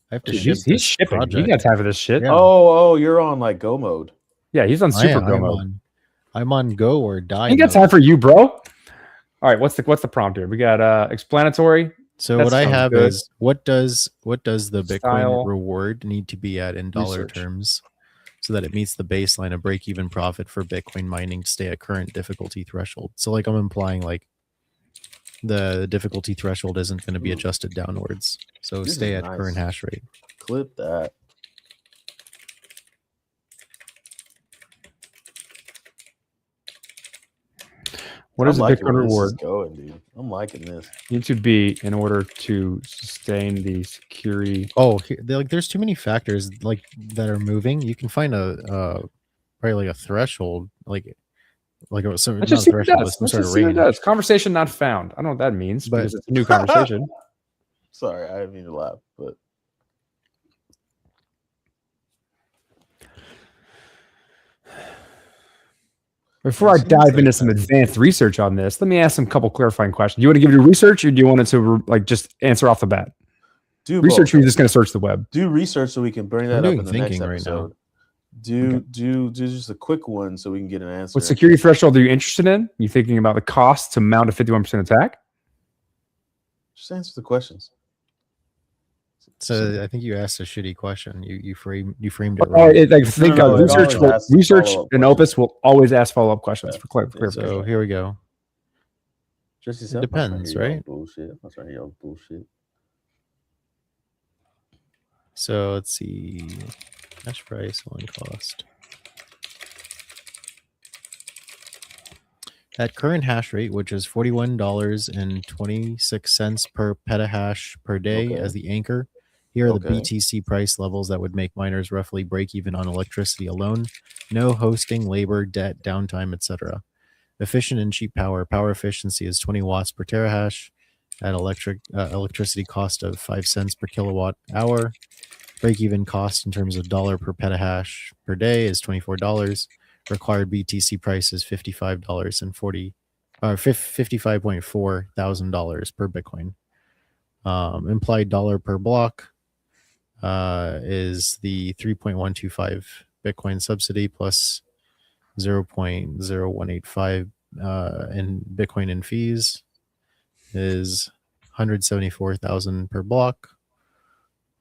S4: I have to
S1: ship. He's shipping.
S4: Project.
S1: You got time for this shit?
S4: Yeah.
S3: Oh, you're on like go mode.
S1: Yeah, he's on super go mode.
S4: I'm on go or die.
S1: Ain't got time for you, bro. All right, what's the prompt here? We got explanatory.
S4: So what I have is what does the Bitcoin reward need to be at in dollar terms so that it meets the baseline of break-even profit for Bitcoin mining to stay at current difficulty threshold. So like I'm implying like the difficulty threshold isn't going to be adjusted downwards. So stay at current hash rate.
S3: Clip that.
S1: What is the Bitcoin reward?
S3: Going, dude. I'm liking this.
S1: Need to be in order to sustain the security.
S4: Oh, there's too many factors like that are moving. You can find a probably like a threshold, like a some
S1: Let's just see what it does.
S4: Some sort of range.
S1: Conversation not found. I don't know what that means because it's a new conversation.
S3: Sorry, I didn't mean to laugh, but
S1: before I dive into some advanced research on this, let me ask some couple clarifying questions. Do you want to give it research, or do you want it to like just answer off the bat?
S3: Do
S1: research. You're just going to search the web.
S3: Do research so we can bring that up in the next episode.
S4: Right now.
S3: Do just a quick one so we can get an answer.
S1: What security threshold are you interested in? You thinking about the cost to mount a 51% attack?
S3: Just answer the questions.
S4: So I think you asked a shitty question. You framed it wrong.
S1: Research and Opus will always ask follow-up questions for clarification.
S4: So here we go.
S3: It
S4: depends, right?
S3: Bullshit. I'm trying to yell bullshit.
S4: So let's see. Hash price, one cost. At current hash rate, which is $41.26 per petahash per day
S3: Okay.
S4: as the anchor, here are the
S3: Okay.
S4: BTC price levels that would make miners roughly break even on electricity alone. No hosting, labor, debt, downtime, etc. Efficient and cheap power. Power efficiency is 20 watts per terahash at electricity cost of 5 cents per kilowatt hour. Break-even cost in terms of dollar per petahash per day is $24. Required BTC price is $55.4 thousand per Bitcoin. Implied dollar per block is the 3.125 Bitcoin subsidy plus 0.0185 in Bitcoin in fees is 174,000 per block.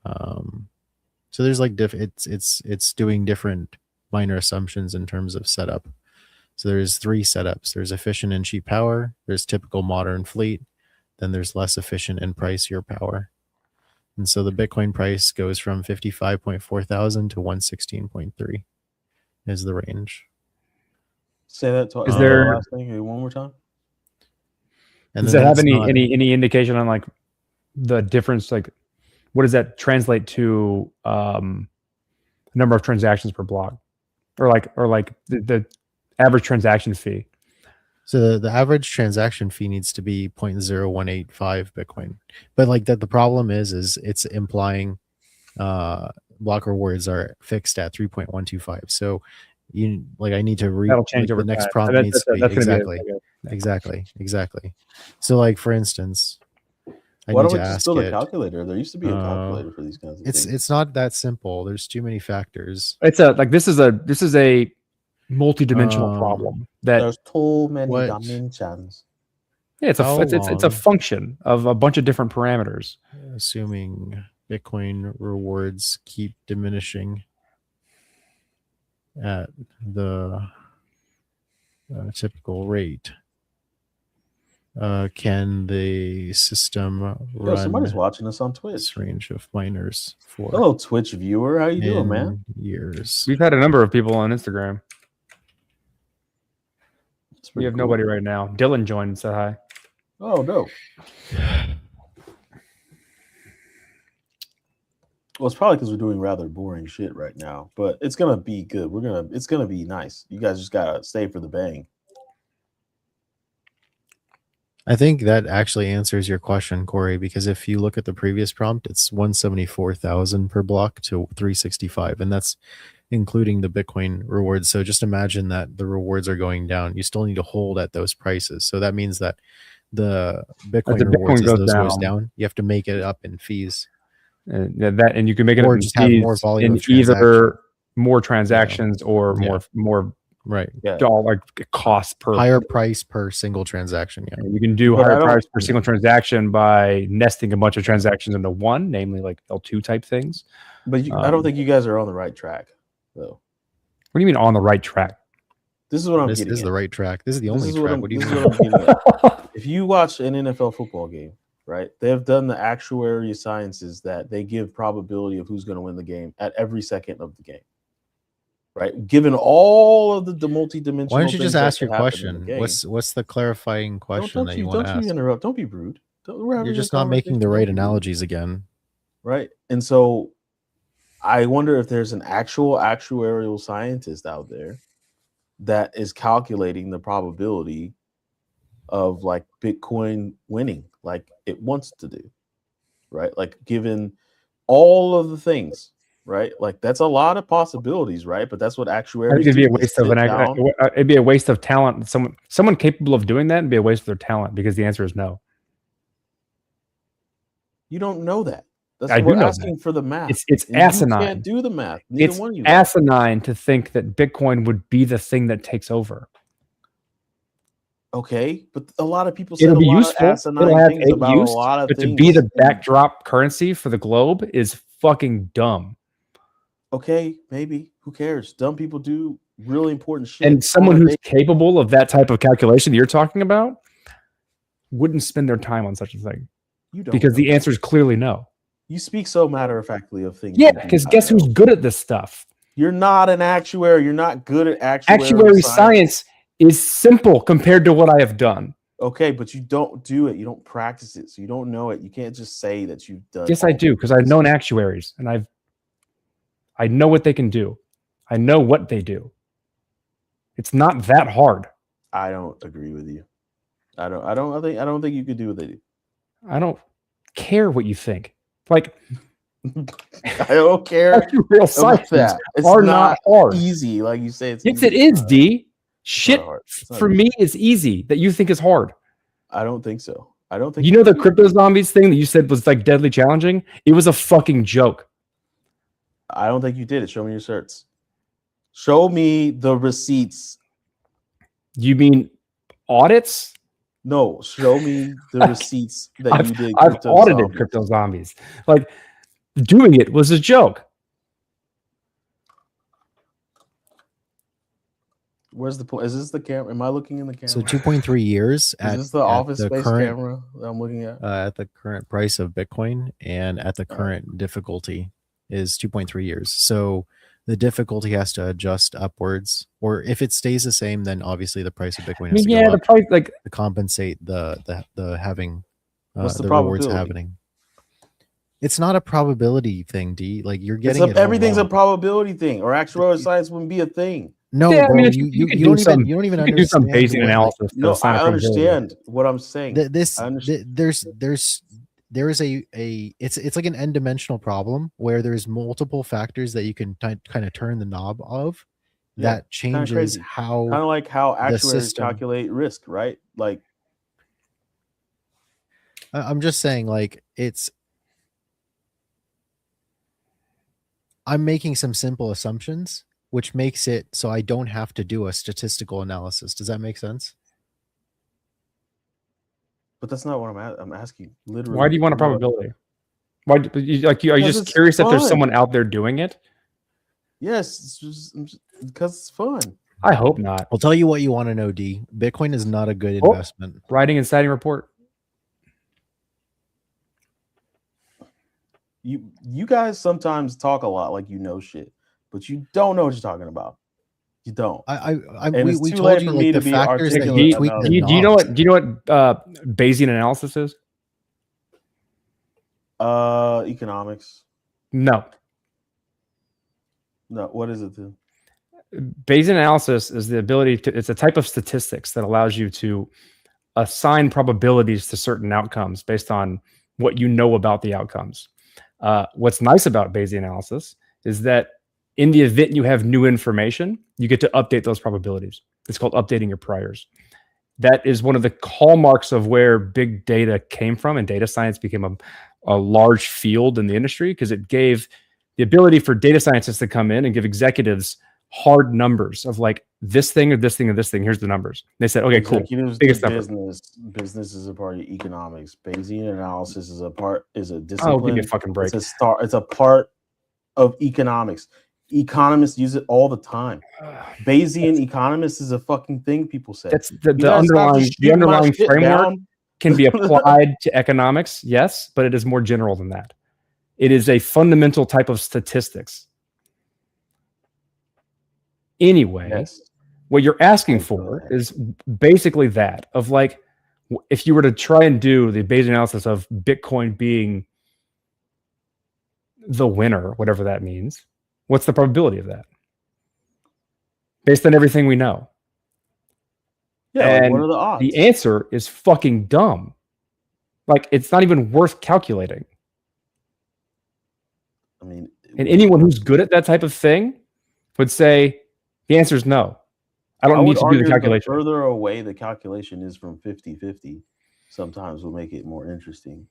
S4: So there's like it's doing different minor assumptions in terms of setup. So there's 3 setups. There's efficient and cheap power. There's typical modern fleet. Then there's less efficient and pricier power. And so the Bitcoin price goes from 55.4 thousand to 116.3 is the range.
S3: Say that
S1: Is there-
S3: last thing one more time.
S4: And
S1: Does
S4: then
S1: that have
S4: that's not-
S1: any indication on like the difference? Like, what does that translate to? Number of transactions per block, or like the average transaction fee.
S4: So the average transaction fee needs to be 0.0185 Bitcoin. But like that, the problem is it's implying block rewards are fixed at 3.125. So you like I need to read
S1: That'll change
S4: like,
S1: over
S4: the next
S1: time.
S4: prompt needs to be
S1: That's gonna
S4: exactly. So like for instance,
S3: Why
S4: need
S3: don't we
S4: to
S3: just
S4: ask
S3: build a
S4: it.
S3: calculator? There used to be a calculator for these kinds of things.
S4: It's not that simple. There's too many factors.
S1: It's this is a multi-dimensional problem that
S3: There's too many
S4: what-
S3: dimensions.
S1: yeah, it's
S4: How
S1: it's a
S4: long?
S1: function of a bunch of different parameters.
S4: Assuming Bitcoin rewards keep diminishing at the typical rate. Can the system
S3: Yo, somebody's
S4: run
S3: watching us on Twitch.
S4: this range of miners for
S3: Hello, Twitch viewer. How you doing, man?
S4: years?
S1: We've had a number of people on Instagram.
S3: It's
S1: We
S3: pretty
S1: have
S3: cool.
S1: nobody right now. Dylan joined and said hi.
S3: Oh, dope. Well, it's probably because we're doing rather boring shit right now, but it's gonna be good. It's gonna be nice. You guys just gotta stay for the bang.
S4: I think that actually answers your question, Corey, because if you look at the previous prompt, it's 174,000 per block to 365, and that's including the Bitcoin rewards. So just imagine that the rewards are going down. You still need to hold at those prices. So that means that the Bitcoin
S1: the
S4: rewards,
S1: Bitcoin
S4: as
S1: goes
S4: those goes
S1: down.
S4: down, you have to make it up in fees.
S1: And you can make it
S4: Or
S1: up in
S4: just have more
S1: fees
S4: volume
S1: in
S4: of transaction.
S1: either more transactions or
S4: Yeah.
S1: more
S4: Right.
S3: Yeah.
S1: dollar cost per
S4: Higher price per single transaction. Yeah.
S1: And you can do
S3: But I
S1: higher
S3: don't-
S1: price per single transaction by nesting a bunch of transactions into one, namely like L2 type things.
S3: But I don't think you guys are on the right track, though.
S1: What do you mean on the right track?
S3: This is what I'm
S4: This
S3: getting
S4: is
S3: at.
S4: the right track. This is the
S3: This
S4: only
S3: is what
S4: track.
S3: I'm-
S4: What do you
S3: this
S4: mean?
S3: is what I'm getting at. If you watch an NFL football game, right, they have done the actuary sciences that they give probability of who's going to win the game at every second of the game, right? Given all of the multi-dimensional.
S4: Why don't you just
S3: things that
S4: ask your
S3: could happen in the
S4: question?
S3: game.
S4: What's the clarifying question that you want to
S3: Don't
S4: ask?
S3: you interrupt? Don't be rude. We're having
S4: You're
S3: a
S4: just not making the
S3: conversation.
S4: right
S3: Don't be rude.
S4: analogies again.
S3: Right. And so I wonder if there's an actual actuarial scientist out there that is calculating the probability of like Bitcoin winning like it wants to do. Right. Like given all of the things, right? Like that's a lot of possibilities, right? But that's what
S1: I
S3: actuaries
S1: think it'd be
S3: do.
S1: a
S3: They
S1: waste of
S3: sit
S1: an
S3: down.
S1: it'd be a waste of talent. Someone capable of doing that would be a waste of their talent because the answer is no.
S3: You don't know that. That's
S1: I
S3: what
S1: do
S3: we're
S1: know
S3: asking for the math.
S1: It's
S3: And you
S1: asinine.
S3: can't do the math. Neither
S1: It's
S3: one of you guys.
S1: asinine to think that Bitcoin would be the thing that takes over.
S3: Okay, but a lot of people said
S1: It'll
S3: a
S1: be
S3: lot
S1: useful.
S3: of asinine
S1: It'll have
S3: things
S1: a
S3: about
S1: use,
S3: a lot of
S1: but
S3: things.
S1: to be the backdrop currency for the globe is fucking dumb.
S3: Okay, maybe. Who cares? Dumb people do really important shit.
S1: And someone
S3: on a
S1: who's
S3: day-
S1: capable of that type of calculation that you're talking about wouldn't spend their time on such a thing
S3: you don't
S1: because
S3: know.
S1: the answer is clearly no.
S3: You speak so matter of factly of things.
S1: Yeah,
S3: you do
S1: because
S3: not
S1: guess
S3: know.
S1: who's good at this stuff?
S3: You're not an actuary. You're not good at
S1: Actuary science is simple compared to what I have done.
S3: Okay, but you don't do it. You don't practice it, so you don't know it. You can't just say that you've done.
S1: Yes, I do, because I've known actuaries, and I know what they can do. I know what they do. It's not that hard.
S3: I don't agree with you. I don't think you could do what they do.
S1: I don't care what you think. Like,
S3: I don't care
S1: real
S3: about
S1: science
S3: that. It's
S1: are
S3: not
S1: not hard.
S3: easy, like you say. It's
S1: Yes,
S3: easy.
S1: it is, D. Shit,
S3: hard. It's not
S1: for
S3: easy.
S1: me, is easy that you think is hard.
S3: I don't think so. I don't think
S1: You know the crypto zombies thing that you said was like deadly challenging? It was a fucking joke.
S3: I don't think you did it. Show me your certs. Show me the receipts.
S1: You mean audits?
S3: No, show me the receipts that you did.
S1: I've audited crypto zombies. Like, doing it was a joke.
S3: Where's the point? Is this the camera? Am I looking in the camera?
S4: So 2.3 years.
S3: Is this the Office Space camera that I'm looking at?
S4: At the current price of Bitcoin and at the current difficulty is 2.3 years. So the difficulty has to adjust upwards, or if it stays the same, then obviously the price of Bitcoin has to go
S1: the
S4: up
S1: price, like,
S4: to compensate the having
S3: What's the
S4: rewards
S3: probability?
S4: happening. It's not a probability thing, D. Like you're getting it all
S3: everything's a
S4: wrong.
S3: probability thing, or actuarial science wouldn't be a thing.
S4: No,
S1: yeah,
S4: bro,
S1: I mean,
S4: you
S1: could
S4: don't
S1: do some,
S4: even you don't even
S1: you could do some
S4: understand
S1: Bayesian
S4: what,
S1: analysis. to
S3: No,
S1: assign
S3: I
S1: a probability.
S3: understand what I'm saying.
S4: There is a it's like an n-dimensional problem where there's multiple factors that you can kind of turn the knob of
S3: Yeah,
S4: that changes
S3: crazy.
S4: how
S3: Kind of like how actuaries
S4: system-
S3: calculate risk, right? Like,
S4: I'm just saying, like, I'm making some simple assumptions, which makes it so I don't have to do a statistical analysis. Does that make sense?
S3: but that's not what I'm asking. Literally,
S1: Why do you want a probability? Why, are you
S3: Because
S1: just
S3: it's
S1: curious if there's
S3: fun.
S1: someone out there doing it?
S3: Yes, it's just because it's fun.
S1: I hope not.
S4: I'll tell you what you want to know, D. Bitcoin is not a good
S1: Oh.
S4: investment.
S1: Writing and citing report.
S3: You guys sometimes talk a lot like you know shit, but you don't know what you're talking about. You don't.
S4: We
S3: too
S4: told
S3: late
S4: you
S3: for
S4: like
S3: me
S4: the
S3: to be
S4: factors that
S3: articulate
S4: you tweak
S3: about
S4: the
S3: it.
S1: Do you know
S4: knobs.
S1: what? Do you know what Bayesian analysis is?
S3: Economics.
S1: No.
S3: No, what is it then?
S1: Bayesian analysis is the ability to. It's a type of statistics that allows you to assign probabilities to certain outcomes based on what you know about the outcomes. What's nice about Bayesian analysis is that in the event you have new information, you get to update those probabilities. It's called updating your priors. That is one of the hallmarks of where big data came from, and data science became a large field in the industry because it gave the ability for data scientists to come in and give executives hard numbers of like this thing or this thing or this thing. Here's the numbers. They said, okay, cool.
S3: Executives
S1: Biggest
S3: do
S1: number.
S3: business is a part of economics. Bayesian analysis is a
S1: Oh,
S3: discipline.
S1: give me a fucking break.
S3: It's a part of economics. Economists use it all the time. Bayesian economists is a fucking thing people say.
S1: That's the
S3: guys have to
S1: underlying
S3: shoot my shit
S1: framework
S3: down.
S1: can be applied to economics, yes, but it is more general than that. It is a fundamental type of statistics. Anyway,
S3: Yes.
S1: what you're asking for is basically that of like, if you were to try and do the Bayesian analysis of Bitcoin being the winner, whatever that means, what's the probability of that? Based on everything we know.
S3: Yeah, like,
S1: And
S3: what are the odds?
S1: the answer is fucking dumb. Like, it's not even worth calculating.
S3: I mean,
S1: And anyone who's good at that type of thing would say the answer is no. I don't need to do the calculation.
S3: The further away the calculation is from 50-50, sometimes will make it more interesting.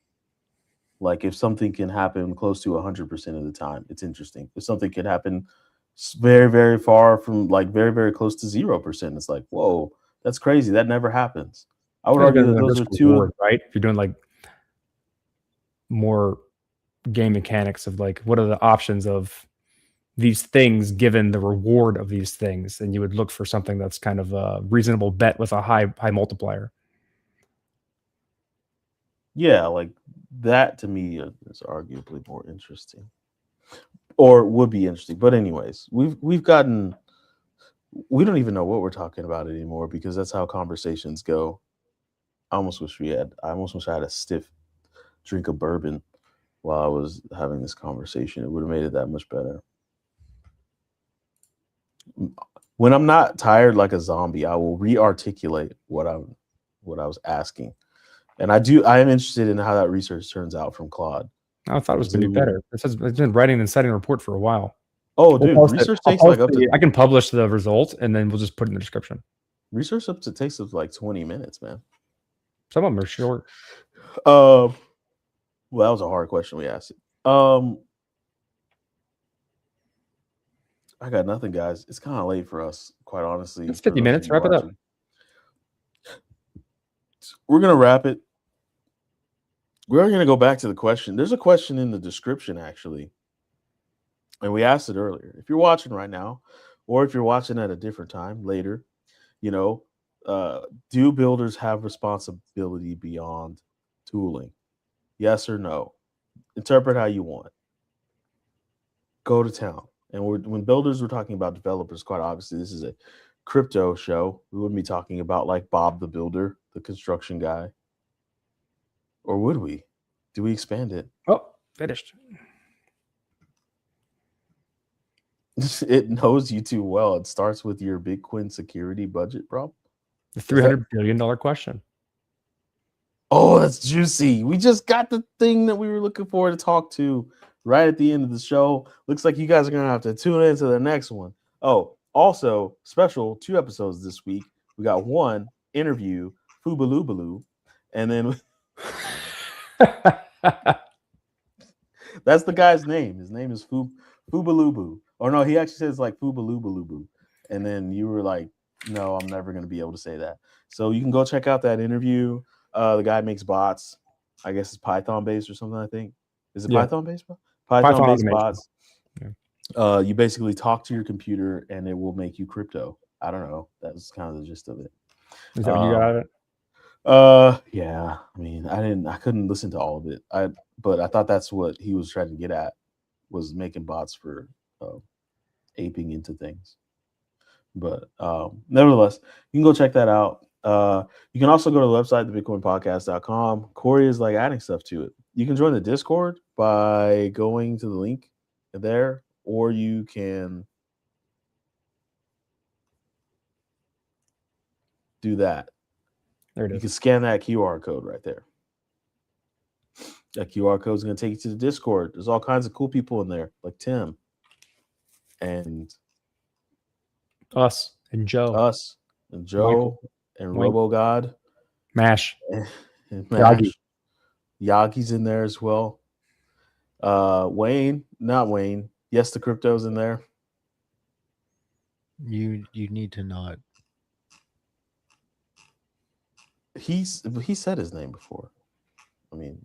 S3: Like if something can happen close to 100% of the time, it's interesting. If something can happen very, very far from like very, very close to 0%, it's like, whoa, that's crazy. That never happens. I would argue that those are two,
S1: right? If you're doing like more game mechanics of like, what are the options of these things given the reward of these things, and you would look for something that's kind of a reasonable bet with a high multiplier.
S3: Yeah, like that to me is arguably more interesting, or would be interesting. But anyways, we've gotten We don't even know what we're talking about anymore because that's how conversations go. I almost wish I had a stiff drink of bourbon while I was having this conversation. It would have made it that much better. When I'm not tired like a zombie, I will re-articulate what I was asking. And I am interested in how that research turns out from Claude.
S1: I thought it was going to be better. It's been writing and setting a report for a while.
S3: Oh, dude, research takes like up to.
S1: I can publish the result and then we'll just put it in the description.
S3: Research takes up like 20 minutes, man.
S1: Some of them are short.
S3: Well, that was a hard question we asked. I got nothing, guys. It's kind of late for us, quite honestly.
S1: It's 50 minutes. Wrap it up.
S3: We're gonna wrap it. We're gonna go back to the question. There's a question in the description actually, and we asked it earlier. If you're watching right now, or if you're watching at a different time later, do builders have responsibility beyond tooling? Yes or no? Interpret how you want. Go to town. And when builders were talking about developers, quite obviously, this is a crypto show. We wouldn't be talking about like Bob the Builder, the construction guy. Or would we? Do we expand it?
S1: Oh, finished.
S3: It knows you too well. It starts with your Bitcoin security budget, bro.
S1: The $300 billion question.
S3: Oh, that's juicy. We just got the thing that we were looking for to talk to right at the end of the show. Looks like you guys are going to have to tune into the next one. Oh, also, special 2 episodes this week. We got 1 interview, Foobaloobaloo, and then that's the guy's name. His name is Foobaloobaloo. Or no, he actually says like Foobaloobaloo. And then you were like, no, I'm never going to be able to say that. So you can go check out that interview. The guy makes bots. I guess it's Python based or something, I think. Is it Python based? Python based bots. Yeah. You basically talk to your computer and it will make you crypto. I don't know. That's kind of the gist of it.
S1: Is that what you got out of it?
S3: Yeah. I mean, I couldn't listen to all of it. But I thought that's what he was trying to get at, was making bots for aping into things. But nevertheless, you can go check that out. You can also go to the website, thebitcoinpodcast.com. Corey is like adding stuff to it. You can join the Discord by going to the link there, or you can do that.
S1: There it is.
S3: You can scan that QR code right there. That QR code is going to take you to the Discord. There's all kinds of cool people in there, like Tim and
S1: us and Joe,
S3: Michael, and RoboGod,
S1: Mash,
S3: and Mash. Yagi's in there as well. Wayne, not Wayne. Yes, the crypto's in there.
S4: You need to not.
S3: He said his name before. I mean,